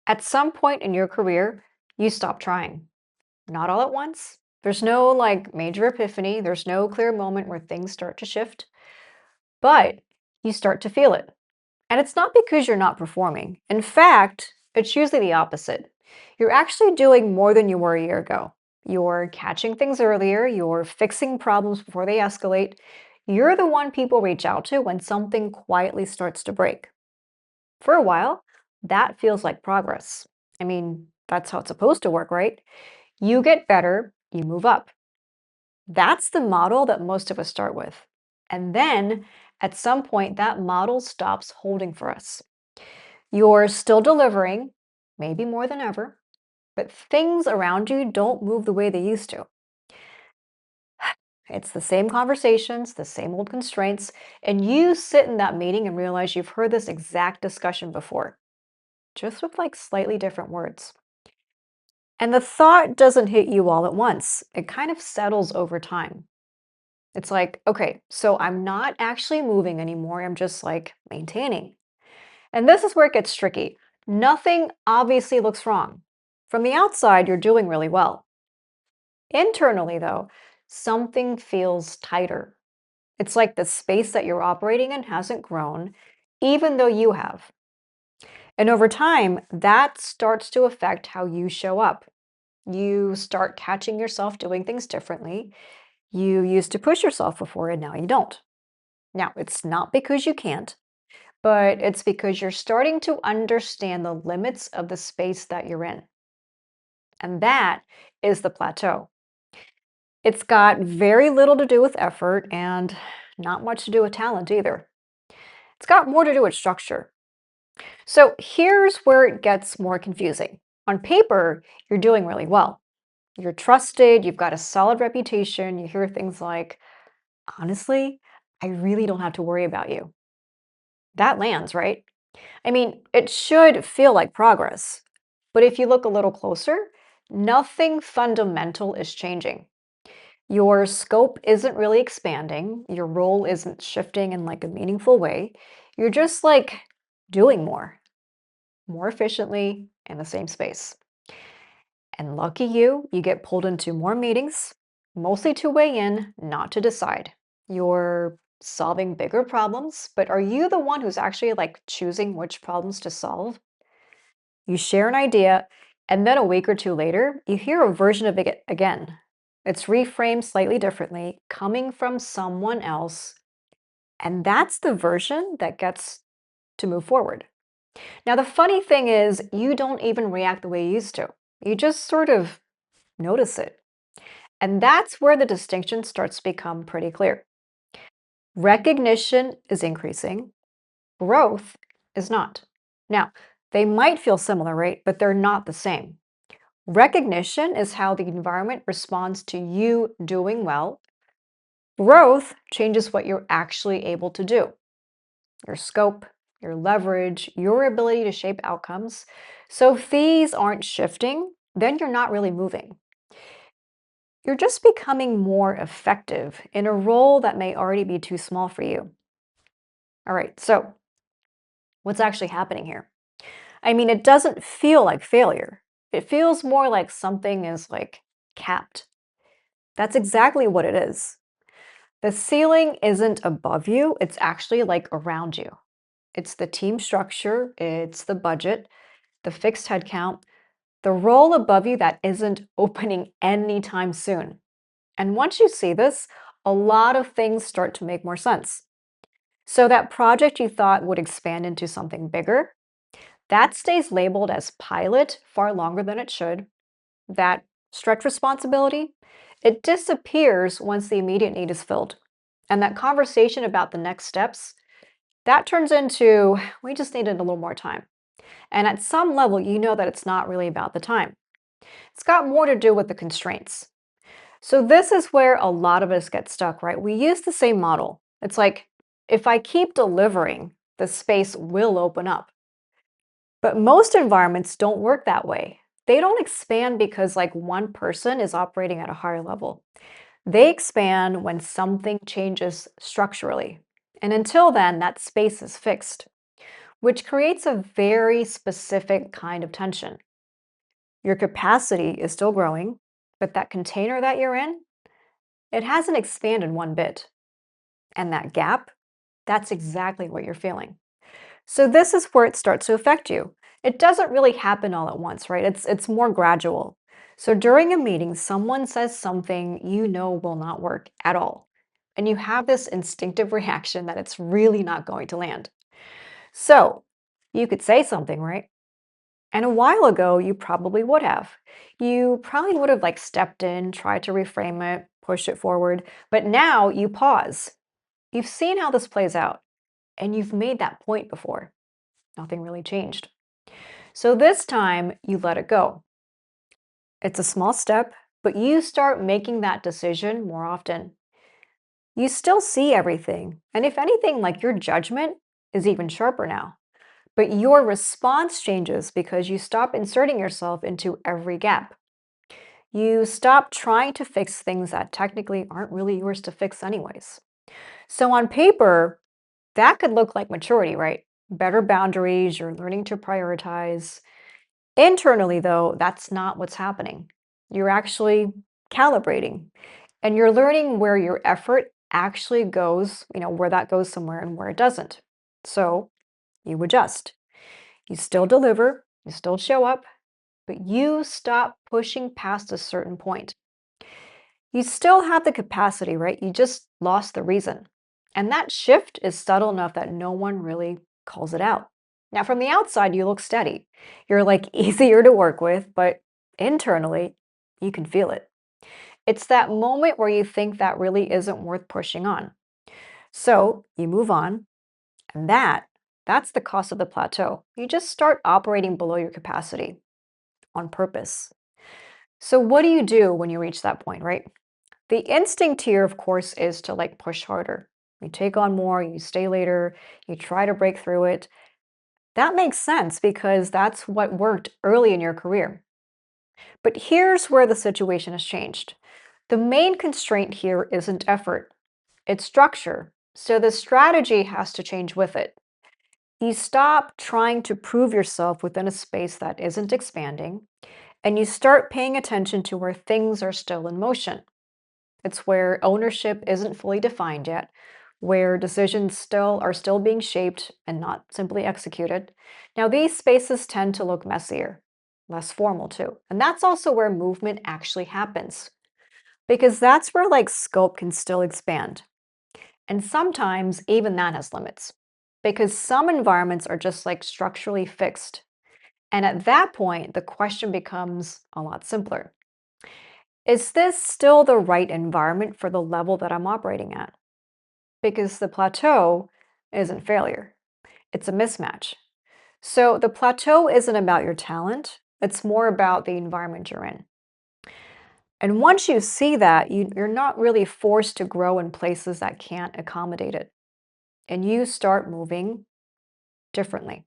At some point in your career, you stop trying. Not all at once. There's no like major epiphany, there's no clear moment where things start to shift, but you start to feel it. And it's not because you're not performing. In fact, it's usually the opposite. You're actually doing more than you were a year ago. You're catching things earlier, you're fixing problems before they escalate. You're the one people reach out to when something quietly starts to break. For a while, that feels like progress. I mean, that's how it's supposed to work, right? You get better, you move up. That's the model that most of us start with. And then at some point, that model stops holding for us. You're still delivering, maybe more than ever, but things around you don't move the way they used to. It's the same conversations, the same old constraints, and you sit in that meeting and realize you've heard this exact discussion before, just with like slightly different words. And the thought doesn't hit you all at once. It kind of settles over time. It's like, okay, so I'm not actually moving anymore. I'm just like maintaining. And this is where it gets tricky. Nothing obviously looks wrong. From the outside, you're doing really well. Internally, though, something feels tighter. It's like the space that you're operating in hasn't grown, even though you have. And over time, that starts to affect how you show up. You start catching yourself doing things differently. You used to push yourself before, and now you don't. Now, it's not because you can't, but it's because you're starting to understand the limits of the space that you're in. And that is the plateau. It's got very little to do with effort and not much to do with talent either. It's got more to do with structure. So here's where it gets more confusing. On paper, you're doing really well. You're trusted, you've got a solid reputation, you hear things like, honestly, I really don't have to worry about you. That lands, right? I mean, it should feel like progress. But if you look a little closer, nothing fundamental is changing. Your scope isn't really expanding, your role isn't shifting in like a meaningful way. You're just like doing more efficiently in the same space. And lucky you, you get pulled into more meetings, mostly to weigh in, not to decide. You're solving bigger problems, but are you the one who's actually like choosing which problems to solve? You share an idea, and then a week or two later, you hear a version of it again. It's reframed slightly differently, coming from someone else, and that's the version that gets to move forward. Now, the funny thing is, you don't even react the way you used to. You just sort of notice it. And that's where the distinction starts to become pretty clear. Recognition is increasing, growth is not. Now, they might feel similar, right? But they're not the same. Recognition is how the environment responds to you doing well. Growth changes what you're actually able to do, your scope, your leverage, your ability to shape outcomes. So if these aren't shifting, then you're not really moving. You're just becoming more effective in a role that may already be too small for you. All right, so what's actually happening here? I mean, it doesn't feel like failure. It feels more like something is like capped. That's exactly what it is. The ceiling isn't above you, it's actually like around you. It's the team structure, it's the budget, the fixed headcount, the role above you that isn't opening anytime soon. And once you see this, a lot of things start to make more sense. So that project you thought would expand into something bigger, that stays labeled as pilot far longer than it should. That stretch responsibility, it disappears once the immediate need is filled. And that conversation about the next steps, that turns into, we just needed a little more time. And at some level, you know that it's not really about the time. It's got more to do with the constraints. So this is where a lot of us get stuck, right? We use the same model. It's like, if I keep delivering, the space will open up. But most environments don't work that way. They don't expand because like one person is operating at a higher level. They expand when something changes structurally. And until then, that space is fixed. which creates a very specific kind of tension. Your capacity is still growing, but that container that you're in, it hasn't expanded one bit. And that gap, that's exactly what you're feeling. So this is where it starts to affect you. It doesn't really happen all at once, right? It's more gradual. So during a meeting, someone says something you know will not work at all. And you have this instinctive reaction that it's really not going to land. So you could say something, right? And a while ago, you probably would have. You probably would have like stepped in, tried to reframe it, push it forward. But now you pause. You've seen how this plays out, and you've made that point before. Nothing really changed. So this time, you let it go. It's a small step, but you start making that decision more often. You still see everything, and if anything, like your judgment is even sharper now. But your response changes because you stop inserting yourself into every gap. You stop trying to fix things that technically aren't really yours to fix, anyways. So, on paper, that could look like maturity, right? Better boundaries, you're learning to prioritize. Internally, though, that's not what's happening. You're actually calibrating and you're learning where your effort actually goes, where that goes somewhere and where it doesn't. So, you adjust. You still deliver, you still show up, but you stop pushing past a certain point. You still have the capacity, right? You just lost the reason. And that shift is subtle enough that no one really calls it out. Now, from the outside, you look steady. You're like easier to work with, but internally, you can feel it. It's that moment where you think that really isn't worth pushing on. So you move on, and that's the cost of the plateau. You just start operating below your capacity on purpose. So what do you do when you reach that point, right? The instinct here, of course, is to like push harder. You take on more, you stay later, you try to break through it. That makes sense because that's what worked early in your career. But here's where the situation has changed. The main constraint here isn't effort, it's structure. So the strategy has to change with it. You stop trying to prove yourself within a space that isn't expanding, and you start paying attention to where things are still in motion. It's where ownership isn't fully defined yet, where decisions still being shaped and not simply executed. Now, these spaces tend to look messier, less formal too. And that's also where movement actually happens, because that's where like scope can still expand. And sometimes even that has limits, because some environments are just like structurally fixed. And at that point, the question becomes a lot simpler. Is this still the right environment for the level that I'm operating at? Because the plateau isn't failure, it's a mismatch. So the plateau isn't about your talent, it's more about the environment you're in. And once you see that, you're not really forced to grow in places that can't accommodate it. And you start moving differently.